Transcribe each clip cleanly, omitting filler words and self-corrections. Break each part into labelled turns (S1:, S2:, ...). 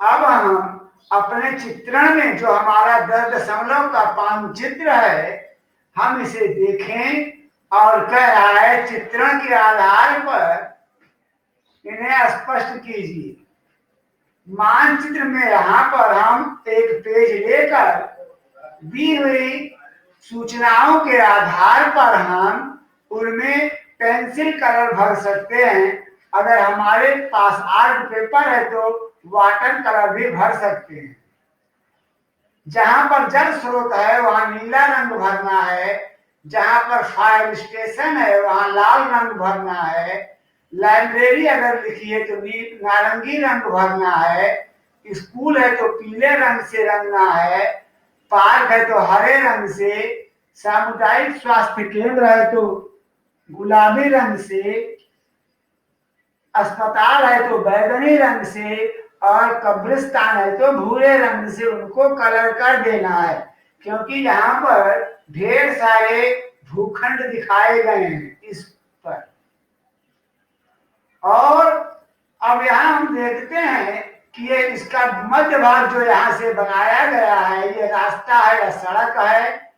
S1: अब हम अपने चित्रण में जो हमारा 10 दशमलव का मानचित्र है, हम इसे देखें और कह रहा है चित्रण के आधार पर इन्हें स्पष्ट कीजिए। मानचित्र में यहाँ पर हम एक पेज लेकर दी हुई सूचनाओं के आधार पर हम उनमें पेंसिल कलर भर सकते हैं। अगर हमारे पास आर्ट पेपर है तो वाटर कलर भी भर सकते हैं। जहां पर जल स्रोत है वहां नीला रंग भरना है, जहां पर फायर स्टेशन है वहां लाल रंग भरना है, लाइब्रेरी अगर लिखी है तो नारंगी रंग भरना है, स्कूल है तो पीले रंग से रंगना है, पार्क है तो हरे रंग से, सामुदायिक स्वास्थ्य केंद्र है तो गुलाबी रंग से, अस्पताल है तो बैगनी रंग से, और कब्रिस्तान है तो भूरे रंग से उनको कलर कर देना है। क्योंकि यहाँ पर ढेर सारे भूखंड दिखाए गए हैं इस पर। और अब यहाँ हम देखते हैं कि ये इसका मध्य भाग जो यहाँ से बनाया गया है, ये रास्ता है या सड़क है,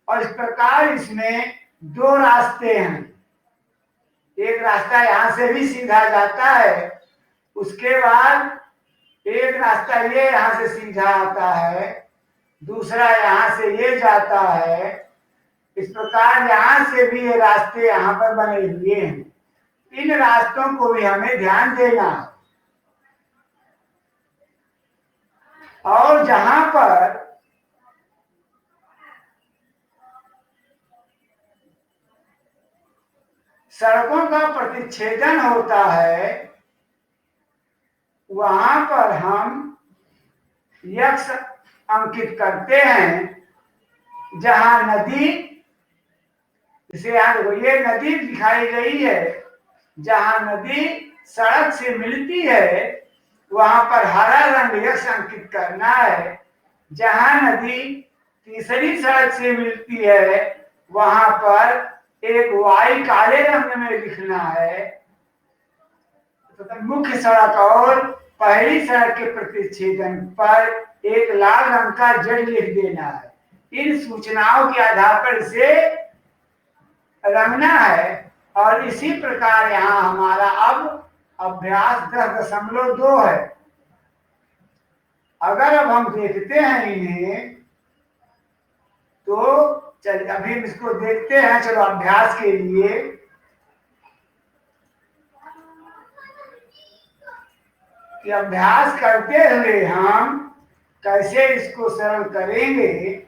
S1: और इस प्रकार इसमें दो रास्ते हैं। एक रास्ता यहाँ से भी सीधा जाता है, उसके बाद एक रास्ता ये यहाँ से सीधा आता है, दूसरा यहाँ से ये जाता है। इस प्रकार यहाँ से भी ये रास्ते यहाँ पर बने हुए हैं। इन रास्तों को भी हमें ध्यान देना है। और जहां पर सड़कों का प्रतिच्छेदन होता है वहां पर हम यक्ष अंकित करते हैं। जहां नदी, इसे याद रखो, ये नदी दिखाई गई है। जहां नदी सड़क से मिलती है वहां पर हरा रंग यक्ष अंकित करना है। जहां नदी तीसरी सड़क से मिलती है वहां पर एक वाई काले रंग में लिखना है। तो मुख्य सड़क और पहली सड़क के प्रतिच्छेदन पर एक लाल रंग का जेड लिख देना है। इन सूचनाओं के आधार पर इसे रंगना है। और इसी प्रकार यहाँ हमारा अब अभ्यास 10.2 है। अगर अब हम देखते हैं इन्हें तो चलिए अभी इसको देखते हैं। चलो अभ्यास के लिए कि अभ्यास करते हुए हम कैसे इसको सरल करेंगे।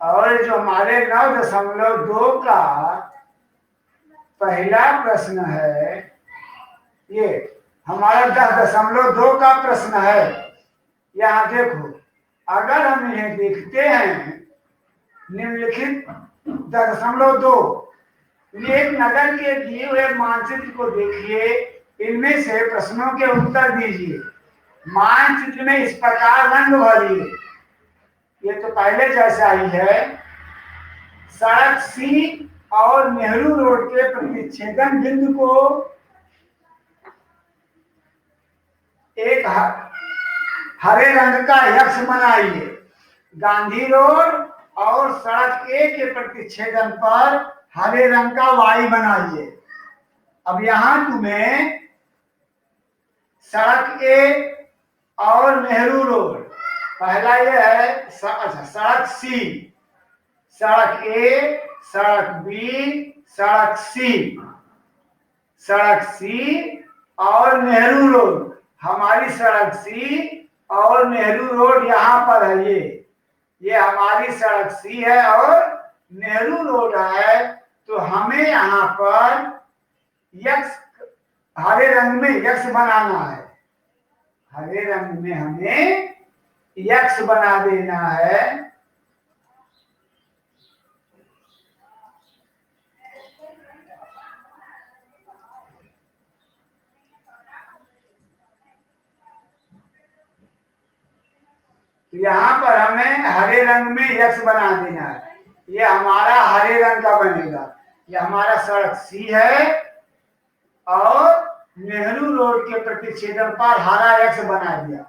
S1: और जो हमारे 9.2 का पहला प्रश्न है, ये हमारा 10.2 का प्रश्न है। यहाँ देखो, अगर हम इन्हें देखते हैं निम्नलिखित 10.2, ये एक नगर के दिए हुए मानचित्र को देखिए, इनमें से प्रश्नों के उत्तर दीजिए। मानचित्र में इस प्रकार रंग भरिए। ये तो पहले जैसा ही है। सड़क सी और नेहरू रोड के प्रतिच्छेदन बिंदु को एक हरे रंग का यक्ष बनाइए। गांधी रोड और सड़क ए के प्रतिच्छेदन पर हरे रंग का वाई बनाइए। अब यहां तुम्हें सड़क ए और नेहरू रोड, पहला ये है अच्छा सड़क सी, सड़क ए, सड़क बी, सड़क सी, सड़क सी और नेहरू रोड। हमारी सड़क सी और नेहरू रोड यहाँ पर है। ये हमारी सड़क सी है और नेहरू रोड है। तो हमें यहाँ पर यक्ष हरे रंग में यक्ष बनाना है। हरे रंग में हमें यक्ष बना देना है। तो यहाँ पर हमें हरे रंग में यक्स बना देना है। ये हमारा हरे रंग का बनेगा। ये हमारा सड़क सी है और नेहरू रोड के प्रतिच्छेदन पर हरा यक्स बना दिया।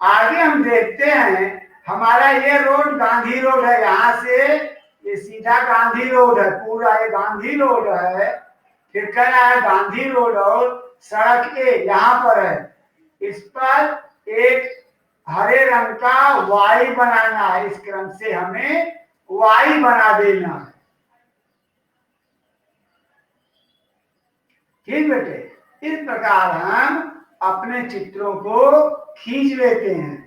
S1: आगे हम देखते हैं, हमारा ये रोड गांधी रोड है, यहाँ से ये सीधा गांधी रोड है, पूरा ये गांधी रोड है। फिर कह रहा है गांधी रोड और सड़क ए यहाँ पर है, इस पर एक हरे रंग का वाई बनाना है। इस क्रम से हमें वाई बना देना है। ठीक बेटे, इस प्रकार हम अपने चित्रों को खींच लेते हैं।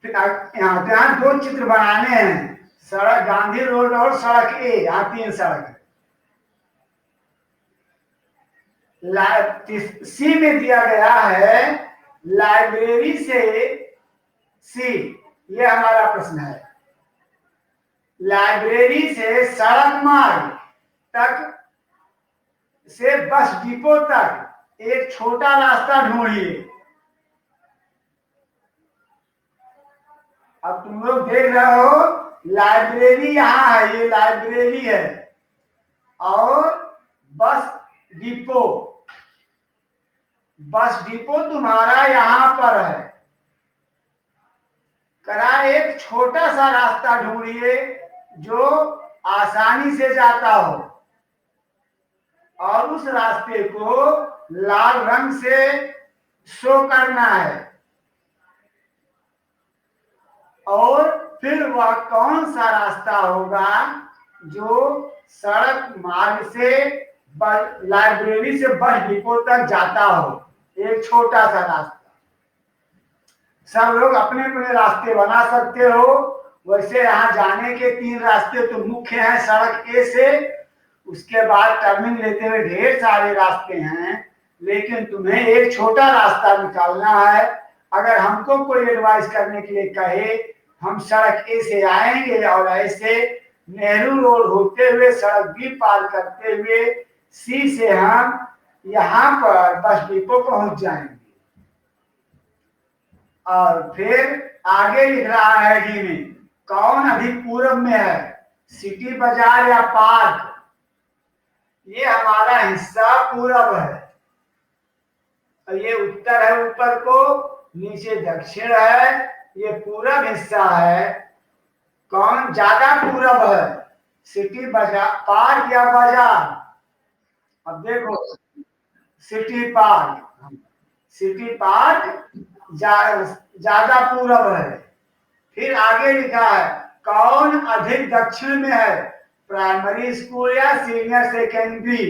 S1: यहाँ दो चित्र बनाने हैं, सड़क गांधी रोड और सड़क ए, यहाँ 3 सड़क है। सी में दिया गया है लाइब्रेरी से सी, ये हमारा प्रश्न है। लाइब्रेरी से सड़क मार्ग तक से बस डिपो तक एक छोटा रास्ता ढूंढिए। अब तुम लोग देख रहे हो लाइब्रेरी यहाँ है, ये लाइब्रेरी है और बस डिपो तुम्हारा यहाँ पर है। करा एक छोटा सा रास्ता ढूंढिए जो आसानी से जाता हो और उस रास्ते को लाल रंग से शो करना है। और फिर वह कौन सा रास्ता होगा जो सड़क मार्ग से लाइब्रेरी से बस डिपो तक जाता हो, एक छोटा सा रास्ता। सब लोग अपने अपने रास्ते बना सकते हो। वैसे यहाँ जाने के 3 रास्ते तो मुख्य हैं सड़क ए से, उसके बाद टर्निंग लेते हुए ढेर सारे रास्ते हैं, लेकिन तुम्हें एक छोटा रास्ता निकालना है। अगर हमको कोई एडवाइस करने के लिए कहे, हम सड़क ए से आएंगे और ऐसे नेहरू रोड होते हुए सड़क बी पार करते हुए सी से हम यहाँ पर बस डिपो पहुंच जाएंगे। और फिर आगे लिख रहा है डी में, कौन अधिक पूर्व में है, सिटी बाजार या पार्क। ये हमारा हिस्सा पूरब है और ये उत्तर है ऊपर को, नीचे दक्षिण है, ये पूरब हिस्सा है। कौन ज्यादा पूरब है, सिटी बाजार पार्क या बाजार। अब देखो सिटी पार्क ज्यादा पूरब है। फिर आगे लिखा है कौन अधिक दक्षिण में है, प्राइमरी स्कूल या सीनियर सेकेंडरी।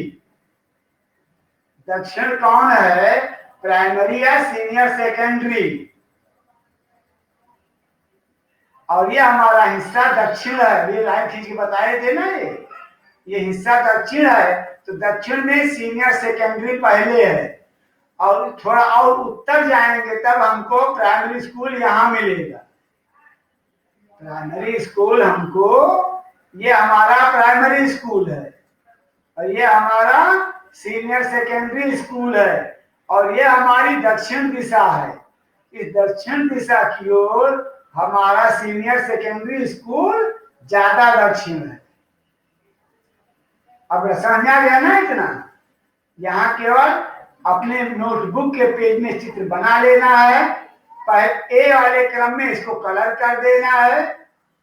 S1: दक्षिण कौन है, प्राइमरी या सीनियर सेकेंडरी। और ये हमारा हिस्सा दक्षिण है, ये लाइन खींच के बताए थे ना, ये हिस्सा दक्षिण है। तो दक्षिण में सीनियर सेकेंडरी पहले है और थोड़ा और उत्तर जाएंगे तब हमको प्राइमरी स्कूल यहाँ मिलेगा। प्राइमरी स्कूल हमको, ये हमारा प्राइमरी स्कूल है और ये हमारा सीनियर सेकेंडरी स्कूल है और ये हमारी दक्षिण दिशा है। इस दक्षिण दिशा की ओर हमारा सीनियर सेकेंडरी स्कूल ज्यादा दक्षिण है। अब समझ आ गया ना इतना। यहाँ केवल अपने नोटबुक के पेज में चित्र बना लेना है। पहले ए वाले क्रम में इसको कलर कर देना है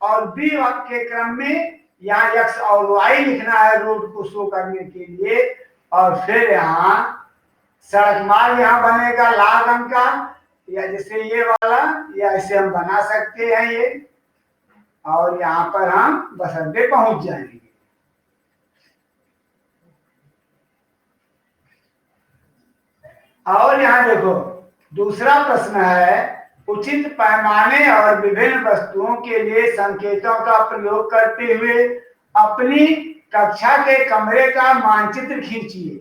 S1: और बी के क्रम में यहाँ एक्स और वाई लिखना है रोड को शो करने के लिए। और फिर यहाँ सड़क मार्ग यहाँ बनेगा लाल रंग का, या जैसे ये वाला, या ऐसे हम बना सकते हैं ये। और यहाँ पर हम बस अड्डे पहुंच जाएंगे। और यहाँ देखो दूसरा प्रश्न है, उचित पैमाने और विभिन्न वस्तुओं के लिए संकेतों का प्रयोग करते हुए अपनी कक्षा के कमरे का मानचित्र खींचिए।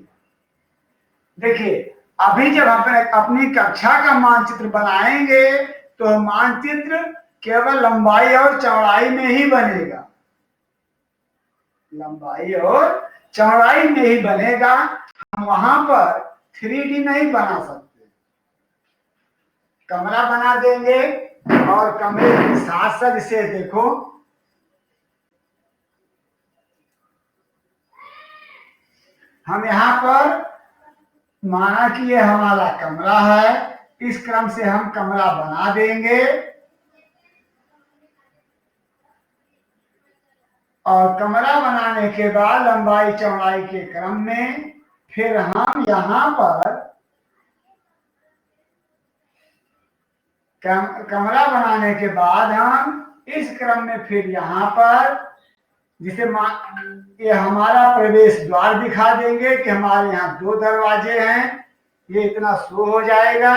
S1: देखिए अभी जब हम अपनी कक्षा का मानचित्र बनाएंगे तो मानचित्र केवल लंबाई और चौड़ाई में ही बनेगा, लंबाई और चौड़ाई में ही बनेगा। हम वहां पर 3D नहीं बना सकते। कमरा बना देंगे और कमरे के साथ साथ इसे देखो, हम यहाँ पर माना कि ये हमारा कमरा है, इस क्रम से हम कमरा बना देंगे और कमरा बनाने के बाद लंबाई चौड़ाई के क्रम में फिर हम यहाँ पर कमरा बनाने के बाद हम इस क्रम में फिर यहाँ पर जिसे ये हमारा प्रवेश द्वार दिखा देंगे कि हमारे यहाँ 2 दरवाजे हैं, ये इतना शो हो जाएगा।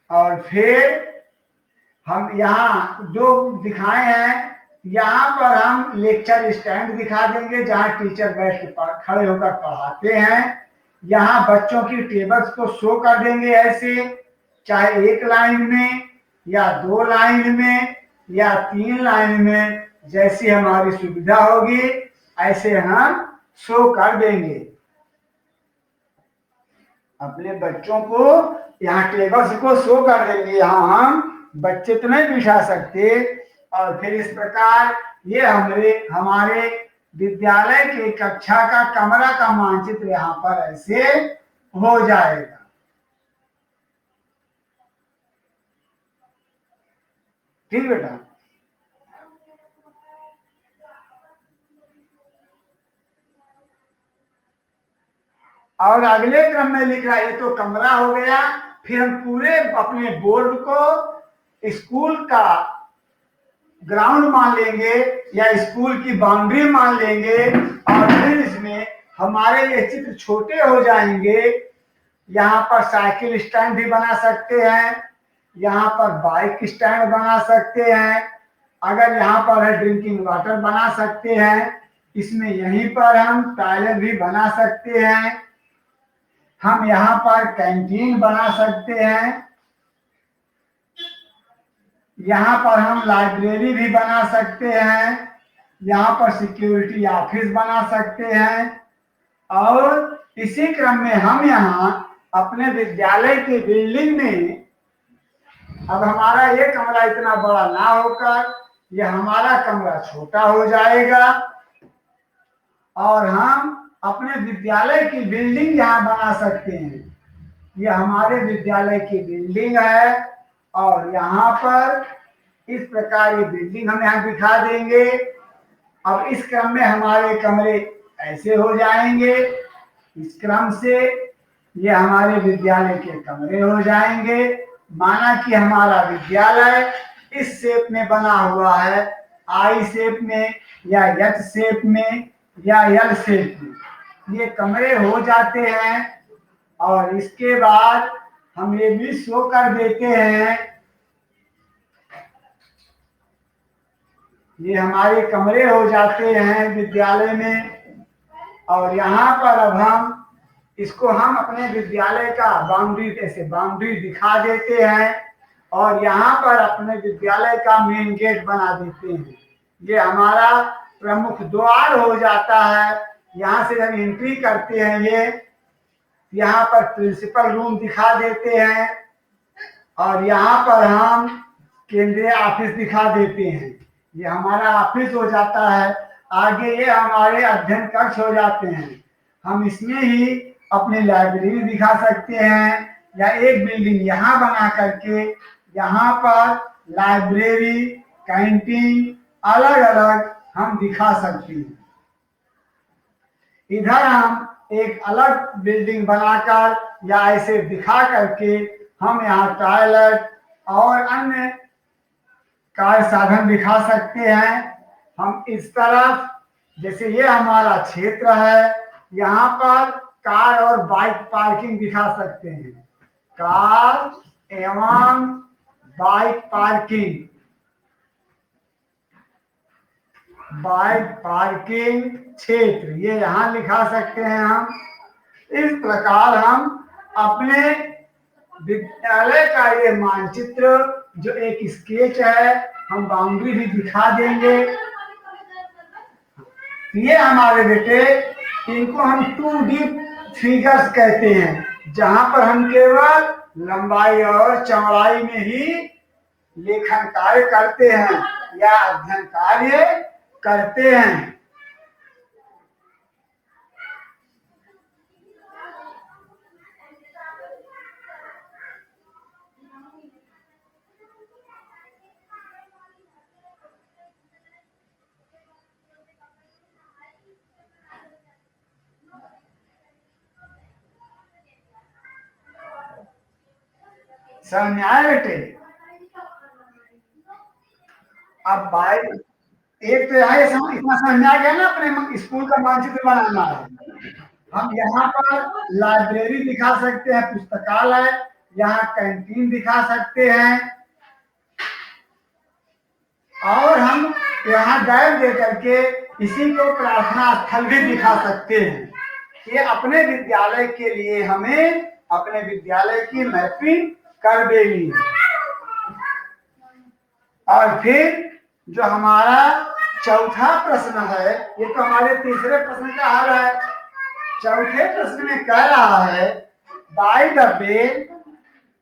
S1: और फिर हम यहाँ 2 दिखाए हैं, यहाँ पर हम लेक्चर स्टैंड दिखा देंगे जहाँ टीचर बैठ के खड़े होकर पढ़ाते हैं। यहाँ बच्चों की टेबल्स को शो कर देंगे ऐसे, चाहे 1 लाइन में या 2 लाइन में या 3 लाइन में, जैसी हमारी सुविधा होगी ऐसे हम शो कर देंगे। अपने बच्चों को यहाँ टेबल्स को शो कर देंगे, यहाँ हम बच्चे तो नहीं बिठा सकते। और फिर इस प्रकार ये हमारे विद्यालय के कक्षा का कमरा का मानचित्र यहाँ पर ऐसे हो जाएगा। ठीक बेटा, और अगले क्रम में लिख रहा है, ये तो कमरा हो गया। फिर हम पूरे अपने बोर्ड को स्कूल का ग्राउंड मान लेंगे या स्कूल की बाउंड्री मान लेंगे और फिर इसमें हमारे ये चित्र छोटे हो जाएंगे। यहाँ पर साइकिल स्टैंड भी बना सकते हैं, यहाँ पर बाइक स्टैंड बना सकते हैं, अगर यहाँ पर है ड्रिंकिंग वाटर बना सकते हैं, इसमें यहीं पर हम टॉयलेट भी बना सकते हैं, हम यहाँ पर कैंटीन बना सकते हैं, यहाँ पर हम लाइब्रेरी भी बना सकते हैं, यहाँ पर सिक्योरिटी ऑफिस बना सकते हैं। और इसी क्रम में हम यहाँ अपने विद्यालय की बिल्डिंग में, अब हमारा ये कमरा इतना बड़ा ना होकर ये हमारा कमरा छोटा हो जाएगा और हम अपने विद्यालय की बिल्डिंग यहाँ बना सकते हैं। ये हमारे विद्यालय की बिल्डिंग है और यहाँ पर इस प्रकार ये बिल्डिंग हम यहाँ दिखा देंगे। अब इस क्रम में हमारे कमरे ऐसे हो जाएंगे, इस क्रम से ये हमारे विद्यालय के कमरे हो जाएंगे। माना कि हमारा विद्यालय इस शेप में बना हुआ है, आई शेप में या एच शेप में या एल शेप में, ये कमरे हो जाते हैं। और इसके बाद हम ये भी शो कर देते हैं, ये हमारे कमरे हो जाते हैं विद्यालय में। और यहाँ पर अब हम इसको हम अपने विद्यालय का बाउंड्री, ऐसे बाउंड्री दिखा देते हैं और यहाँ पर अपने विद्यालय का मेन गेट बना देते हैं। ये हमारा प्रमुख द्वार हो जाता है। यहाँ से जब एंट्री करते हैं ये यहाँ पर प्रिंसिपल रूम दिखा देते हैं और यहाँ पर हम केंद्रीय ऑफिस दिखा देते हैं। ये हमारा ऑफिस हो जाता है। आगे ये हमारे अध्ययन कक्ष हो जाते हैं। हम इसमें ही अपनी लाइब्रेरी दिखा सकते हैं या एक बिल्डिंग यहाँ बना करके यहाँ पर लाइब्रेरी, कैंटीन अलग अलग हम दिखा सकते हैं। इधर हम एक अलग बिल्डिंग बनाकर या ऐसे दिखा करके हम यहाँ टॉयलेट और अन्य कार्य साधन दिखा सकते हैं। हम इस तरफ, जैसे ये हमारा क्षेत्र है, यहाँ पर कार और बाइक पार्किंग दिखा सकते हैं। कार एवं बाइक पार्किंग, बाइक पार्किंग क्षेत्र, ये यहाँ लिखा सकते हैं हम। इस प्रकार हम अपने विद्यालय का ये मानचित्र जो एक स्केच है, हम बाउंड्री भी दिखा देंगे। ये हमारे बेटे इनको हम 2D फिगर्स कहते हैं, जहां पर हम केवल लंबाई और चौड़ाई में ही लेखन कार्य करते हैं या अध्ययन कार्य करते हैं। समझ में आया बेटे? अब भाई एक तो यहाँ इतना समझ में आ गया ना, अपने स्कूल का मानचित्र बनाना है। हम यहाँ पर लाइब्रेरी दिखा सकते हैं, पुस्तकालय, यहाँ कैंटीन दिखा सकते हैं, और हम यहाँ गैर दे करके इसी को प्रार्थना स्थल भी दिखा सकते हैं। ये अपने विद्यालय के लिए हमें अपने विद्यालय की मैपिंग कर देगी। और फिर जो हमारा चौथा प्रश्न है, ये तो हमारे तीसरे प्रश्न का हल है। चौथे प्रश्न में कह रहा है, बाय द वे,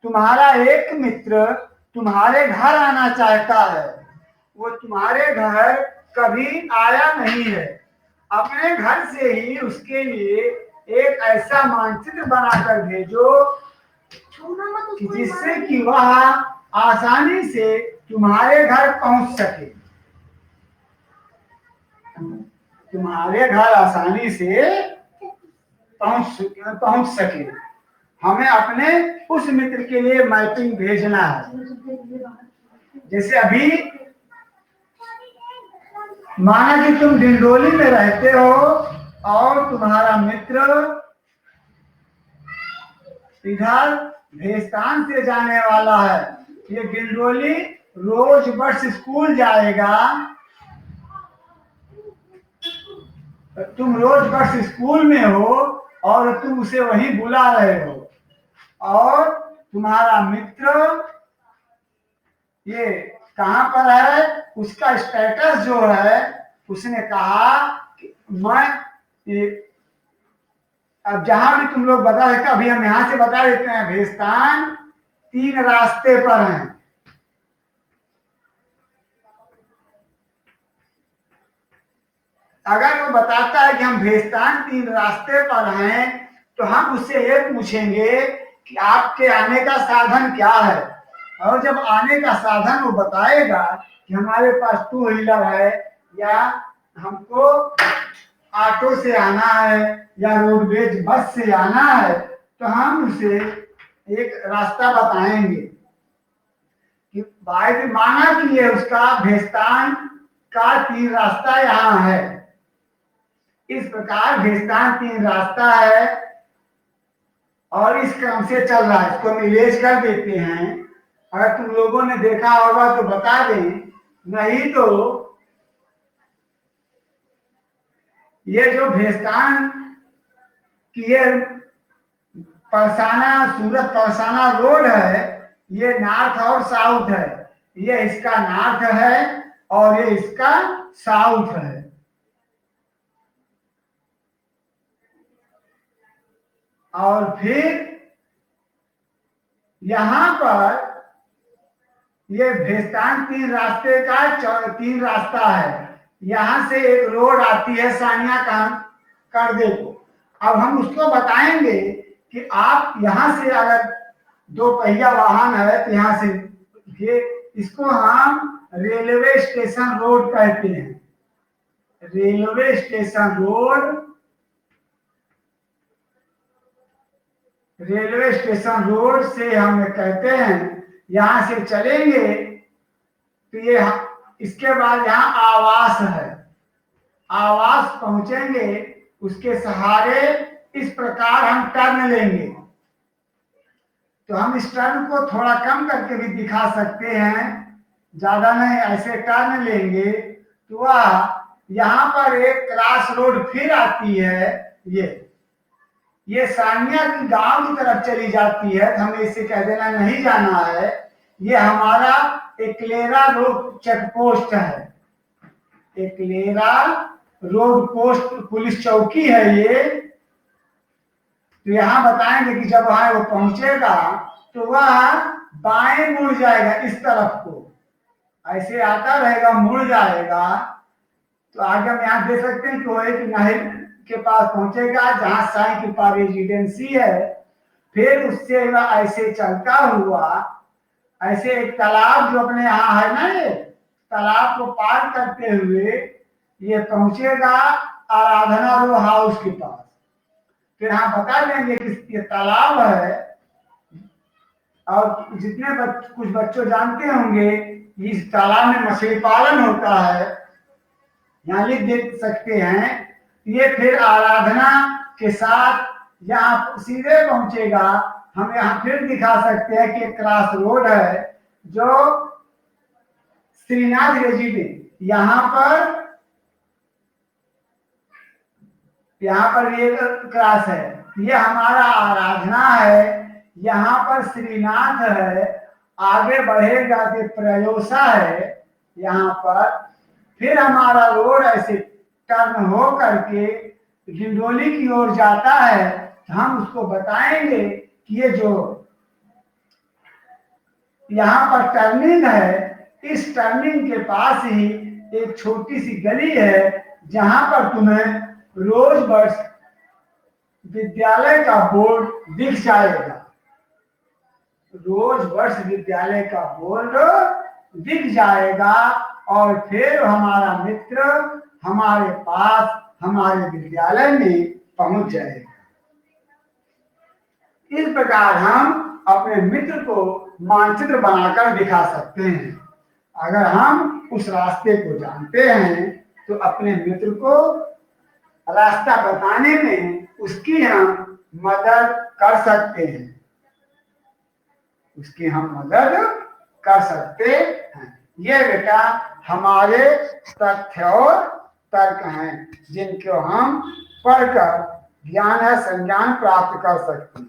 S1: तुम्हारा एक मित्र तुम्हारे घर आना चाहता है। वो तुम्हारे घर कभी आया नहीं है। अपने घर से ही उसके लिए एक ऐसा मानचित्र बनाकर भेजो जिससे कि वह आसानी से तुम्हारे घर पहुंच सके। तुम्हारे घर आसानी से पहुंच सके। हमें अपने उस मित्र के लिए मैपिंग भेजना है। जैसे अभी माना कि तुम डिंडोली में रहते हो और तुम्हारा मित्र इधर भेस्तान से जाने वाला है। ये डिंडोली रोज बस स्कूल जाएगा, तुम रोज बस स्कूल में हो और तुम उसे वहीं बुला रहे हो, और तुम्हारा मित्र ये कहां पर है, उसका स्टेटस जो है, उसने कहा कि मैं अब जहां भी तुम लोग बता सकते, अभी हम यहां से बता देते हैं, भेस्तान 3 रास्ते पर हैं। अगर वो बताता है कि हम भेस्तान 3 रास्ते पर हैं, तो हम उससे ये पूछेंगे कि आपके आने का साधन क्या है। और जब आने का साधन वो बताएगा कि हमारे पास 2 व्हीलर है, या हमको ऑटो से आना है, या रोडवेज बस से आना है, तो हम उसे एक रास्ता बताएंगे कि भाई माना कि ये उसका भेस्तान का 3 रास्ता यहाँ है। इस प्रकार भेस्तान 3 रास्ता है और इस क्रम से चल रहा है। इसको हम इरेज कर देते हैं। अगर तुम लोगों ने देखा होगा तो बता दें, नहीं तो ये जो भेस्तान की ये परसाना, सूरत परसाना रोड है, ये नॉर्थ और साउथ है। ये इसका नॉर्थ है और ये इसका साउथ है। और फिर यहां पर ये भेस्तान 3 रास्ते का 3 रास्ता है। यहां से एक रोड आती है सानिया कर दे को। अब हम उसको बताएंगे कि आप यहां से अगर 2 पहिया वाहन है तो यहां से ये, इसको हम रेलवे स्टेशन रोड कहते हैं। Railway station road, railway station road से हम कहते हैं। यहां से चलेंगे तो ये इसके बाद यहाँ आवास है। आवास पहुंचेंगे, उसके सहारे इस प्रकार हम टर्न लेंगे। तो हम इस टर्न को थोड़ा कम करके भी दिखा सकते हैं, ज्यादा नहीं, ऐसे टर्न लेंगे तो वह यहाँ पर एक क्रॉस रोड फिर आती है। ये सानिया की गांव की तरफ चली जाती है, तो हमें इसे कह देना नहीं जाना है। ये हमारा एकलेरा रोड चेक पोस्ट है। एकलेरा रोड पोस्ट पुलिस चौकी है ये। तो यहाँ बताएंगे कि जब वहां वो पहुंचेगा तो वह बाएं मुड़ जाएगा इस तरफ को, ऐसे आता रहेगा मुड़ जाएगा। तो आगे हम यहाँ देख सकते हैं कि वो एक नहर के पास पहुंचेगा जहां साईं कृपा रेजिडेंसी है। फिर उससे वह ऐसे चलता हुआ ऐसे एक तालाब जो अपने यहाँ है ना, ये तालाब को पार करते हुए ये पहुंचेगा आराधना रो हाउस के पास। फिर हम बता देंगे कि ये तालाब है। और जितने कुछ बच्चों जानते होंगे इस तालाब में मछली पालन होता है, यहाँ लिख देख सकते हैं। ये फिर आराधना के साथ यहाँ सीधे पहुंचेगा। हम यहाँ फिर दिखा सकते हैं कि क्रॉस रोड है जो श्रीनाथ रेजिडेंट, यहाँ पर ये क्रॉस है, ये हमारा आराधना है। यहाँ पर श्रीनाथ है, आगे बढ़ेगा तो प्रयोसा है यहाँ पर। फिर हमारा रोड ऐसे टर्न हो करके डिंडोली की ओर जाता है। तो हम उसको बताएंगे कि ये जो यहाँ पर टर्निंग है, इस टर्निंग के पास ही एक छोटी सी गली है जहां पर तुम्हें रोज वर्ष विद्यालय का बोर्ड दिख जाएगा। रोज वर्ष विद्यालय का बोर्ड दिख जाएगा और फिर हमारा मित्र हमारे पास हमारे विद्यालय में पहुंच जाएगा। इस प्रकार हम अपने मित्र को मानचित्र बनाकर दिखा सकते हैं। अगर हम उस रास्ते को जानते हैं तो अपने मित्र को रास्ता बताने में उसकी हम मदद कर सकते हैं, उसकी हम मदद कर सकते हैं। ये बेटा हमारे तथ्य और तर्क हैं जिनको हम पढ़कर ज्ञान है संज्ञान प्राप्त कर सकते हैं।